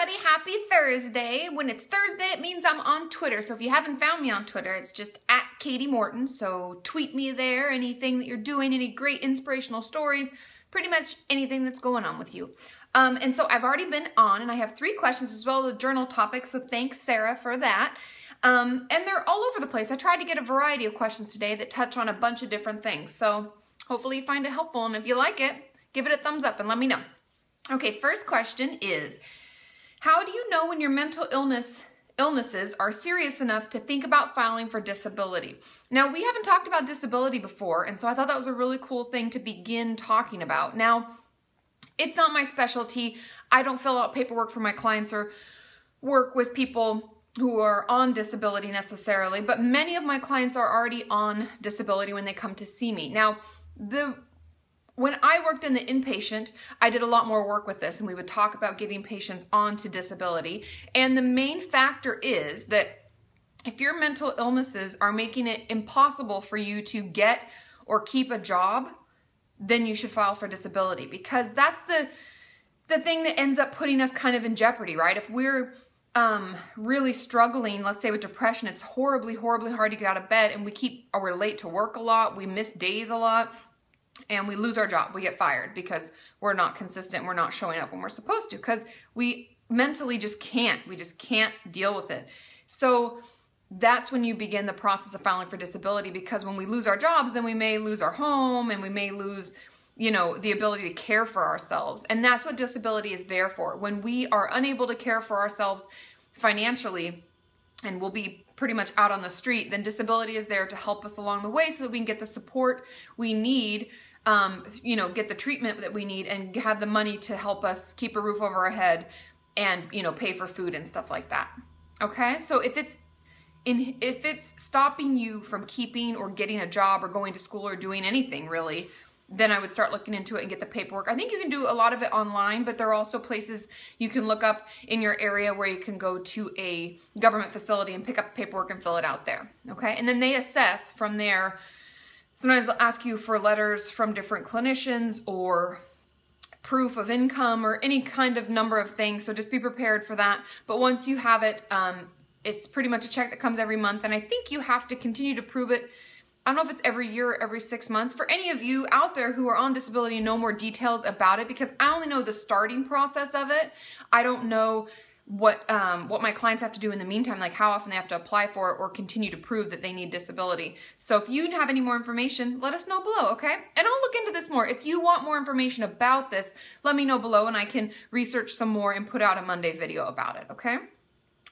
everybody, happy Thursday. When it's Thursday, it means I'm on Twitter. So if you haven't found me on Twitter, it's just at Kati Morton. So tweet me there, anything that you're doing, any great inspirational stories, pretty much anything that's going on with you. And so I've already been on, and I have 3 questions as well as a journal topic. So thanks, Sarah, for that. And they're all over the place. I tried to get a variety of questions today that touch on a bunch of different things. So hopefully you find it helpful. And if you like it, give it a thumbs up and let me know. Okay, first question is, how do you know when your mental illnesses are serious enough to think about filing for disability? Now, we haven't talked about disability before, and so I thought that was a really cool thing to begin talking about. Now, it's not my specialty. I don't fill out paperwork for my clients or work with people who are on disability necessarily, but many of my clients are already on disability when they come to see me. Now, when I worked in the inpatient, I did a lot more work with this, and we would talk about getting patients onto disability. And the main factor is that if your mental illnesses are making it impossible for you to get or keep a job, then you should file for disability, because that's the thing that ends up putting us kind of in jeopardy, right? If we're really struggling, let's say with depression, it's horribly, horribly hard to get out of bed, and we're late to work a lot, we miss days a lot, and we lose our job. We get fired because we're not consistent. We're not showing up when we're supposed to, because we mentally just can't. We just can't deal with it. So that's when you begin the process of filing for disability, because when we lose our jobs, then we may lose our home, and we may lose, you know, the ability to care for ourselves. And that's what disability is there for. When we are unable to care for ourselves financially, and we'll be pretty much out on the street, then disability is there to help us along the way so that we can get the support we need, you know, get the treatment that we need, and have the money to help us keep a roof over our head and, you know, pay for food and stuff like that. Okay? So if it's stopping you from keeping or getting a job or going to school or doing anything really, then I would start looking into it and get the paperwork. I think you can do a lot of it online, but there are also places you can look up in your area where you can go to a government facility and pick up paperwork and fill it out there, okay? And then they assess from there. Sometimes they'll ask you for letters from different clinicians or proof of income or any kind of number of things, so just be prepared for that. But once you have it, it's pretty much a check that comes every month, and I think you have to continue to prove it. I don't know if it's every year or every 6 months. For any of you out there who are on disability and know more details about it, because I only know the starting process of it. I don't know what my clients have to do in the meantime, like how often they have to apply for it or continue to prove that they need disability. So if you have any more information, let us know below, okay? And I'll look into this more. If you want more information about this, let me know below, and I can research some more and put out a Monday video about it, okay?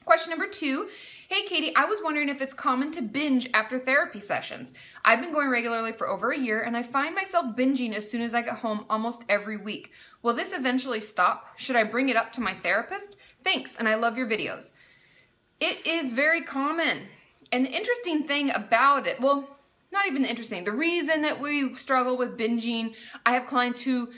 Question number 2. Hey, Kati, I was wondering if it's common to binge after therapy sessions. I've been going regularly for over a year, and I find myself binging as soon as I get home almost every week. Will this eventually stop? Should I bring it up to my therapist? Thanks, and I love your videos. It is very common. And the interesting thing about it, well, not even interesting, the reason that we struggle with binging, I have clients who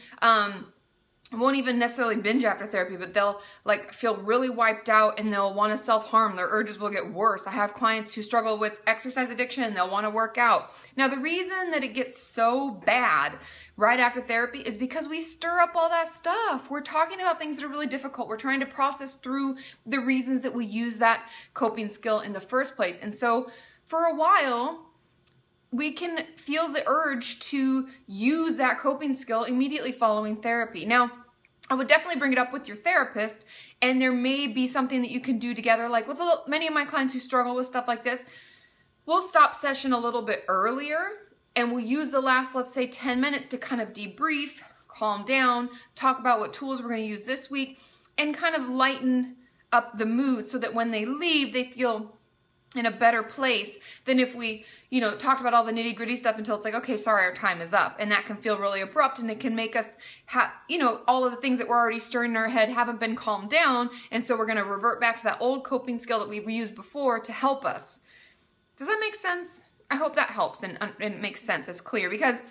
won't even necessarily binge after therapy, but they'll like feel really wiped out and they'll want to self-harm. Their urges will get worse. I have clients who struggle with exercise addiction and they'll want to work out. Now, the reason that it gets so bad right after therapy is because we stir up all that stuff. We're talking about things that are really difficult. We're trying to process through the reasons that we use that coping skill in the first place. And so for a while, we can feel the urge to use that coping skill immediately following therapy. Now, I would definitely bring it up with your therapist, and there may be something that you can do together. Like with many of my clients who struggle with stuff like this, we'll stop session a little bit earlier, and we'll use the last, let's say, 10 minutes to kind of debrief, calm down, talk about what tools we're going to use this week, and kind of lighten up the mood so that when they leave, they feel in a better place than if we, you know, talked about all the nitty gritty stuff until it's like, okay, sorry, our time is up. And that can feel really abrupt, and it can make us have, you know, all of the things that we're already stirring in our head haven't been calmed down. And so we're going to revert back to that old coping skill that we've used before to help us. Does that make sense? I hope that helps and it makes sense. It's clear, because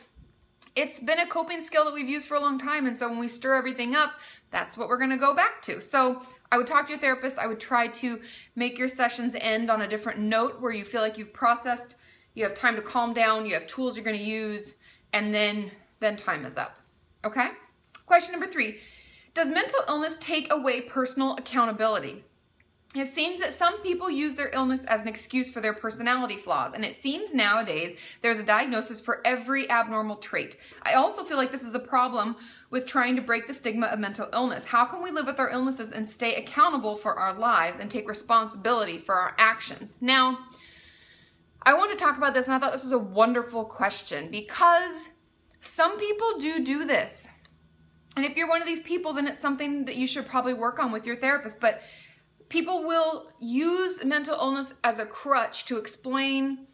it's been a coping skill that we've used for a long time. And so when we stir everything up, that's what we're going to go back to. So I would talk to your therapist. I would try to make your sessions end on a different note where you feel like you've processed, you have time to calm down, you have tools you're going to use, and then time is up. Okay? Question number 3. Does mental illness take away personal accountability? It seems that some people use their illness as an excuse for their personality flaws, and it seems nowadays there's a diagnosis for every abnormal trait. I also feel like this is a problem with trying to break the stigma of mental illness. How can we live with our illnesses and stay accountable for our lives and take responsibility for our actions? Now, I want to talk about this, and I thought this was a wonderful question because some people do this. And if you're one of these people, then it's something that you should probably work on with your therapist. But people will use mental illness as a crutch to explain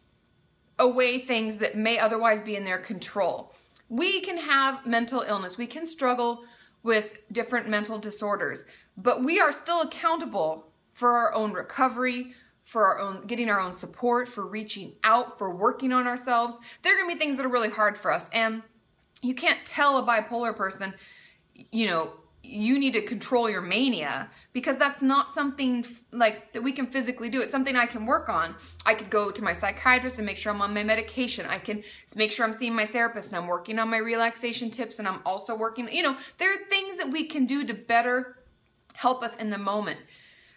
away things that may otherwise be in their control. We can have mental illness. We can struggle with different mental disorders, but we are still accountable for our own recovery, for our own getting our own support, for reaching out, for working on ourselves. There are going to be things that are really hard for us, and you can't tell a bipolar person, you know, you need to control your mania, because that's not something like that we can physically do. It's something I can work on. I could go to my psychiatrist and make sure I'm on my medication. I can make sure I'm seeing my therapist and I'm working on my relaxation tips, and I'm also working, you know, there are things that we can do to better help us in the moment.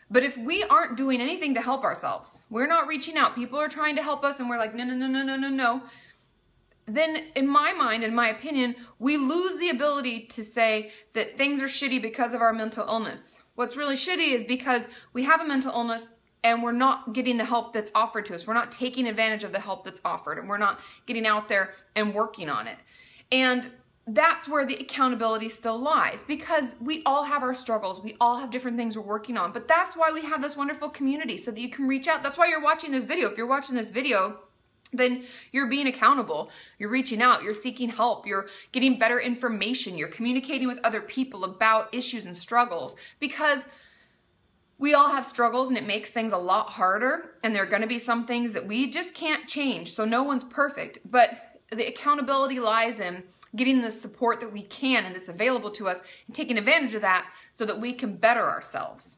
But if we aren't doing anything to help ourselves, we're not reaching out, people are trying to help us and we're like, no, then in my mind, in my opinion, we lose the ability to say that things are shitty because of our mental illness. What's really shitty is because we have a mental illness and we're not getting the help that's offered to us. We're not taking advantage of the help that's offered, and we're not getting out there and working on it. And that's where the accountability still lies, because we all have our struggles. We all have different things we're working on. But that's why we have this wonderful community, so that you can reach out. That's why you're watching this video. If you're watching this video, then you're being accountable, you're reaching out, you're seeking help, you're getting better information, you're communicating with other people about issues and struggles, because we all have struggles and it makes things a lot harder, and there are going to be some things that we just can't change, so no one's perfect, but the accountability lies in getting the support that we can and that's available to us and taking advantage of that so that we can better ourselves.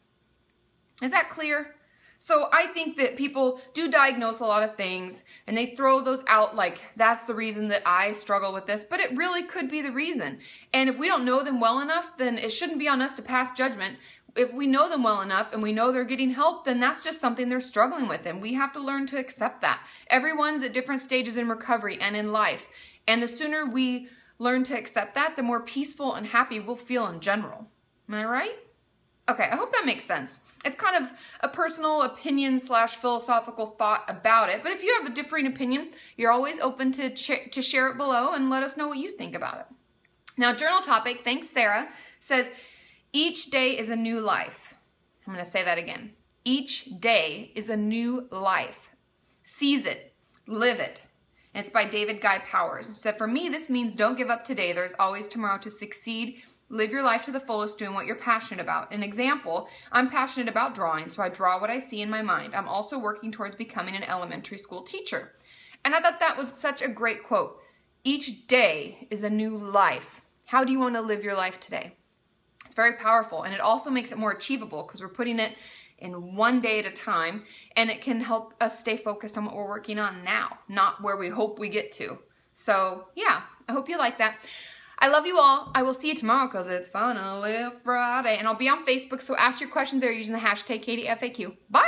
Is that clear? So I think that people do diagnose a lot of things and they throw those out like that's the reason that I struggle with this, but it really could be the reason. And if we don't know them well enough, then it shouldn't be on us to pass judgment. If we know them well enough and we know they're getting help, then that's just something they're struggling with, and we have to learn to accept that. Everyone's at different stages in recovery and in life, and the sooner we learn to accept that, the more peaceful and happy we'll feel in general. Am I right? Okay, I hope that makes sense. It's kind of a personal opinion / philosophical thought about it, but if you have a differing opinion, you're always open to share it below and let us know what you think about it. Now, journal topic, thanks Sarah, says, each day is a new life. I'm going to say that again. Each day is a new life. Seize it. Live it. And it's by David Guy Powers. So for me, this means don't give up today. There's always tomorrow to succeed. Live your life to the fullest, doing what you're passionate about. An example, I'm passionate about drawing, so I draw what I see in my mind. I'm also working towards becoming an elementary school teacher. And I thought that was such a great quote. Each day is a new life. How do you want to live your life today? It's very powerful, and it also makes it more achievable because we're putting it in one day at a time, and it can help us stay focused on what we're working on now, not where we hope we get to. So yeah, I hope you like that. I love you all. I will see you tomorrow because it's Finally Friday, and I'll be on Facebook, so ask your questions there using the hashtag KatieFAQ. Bye!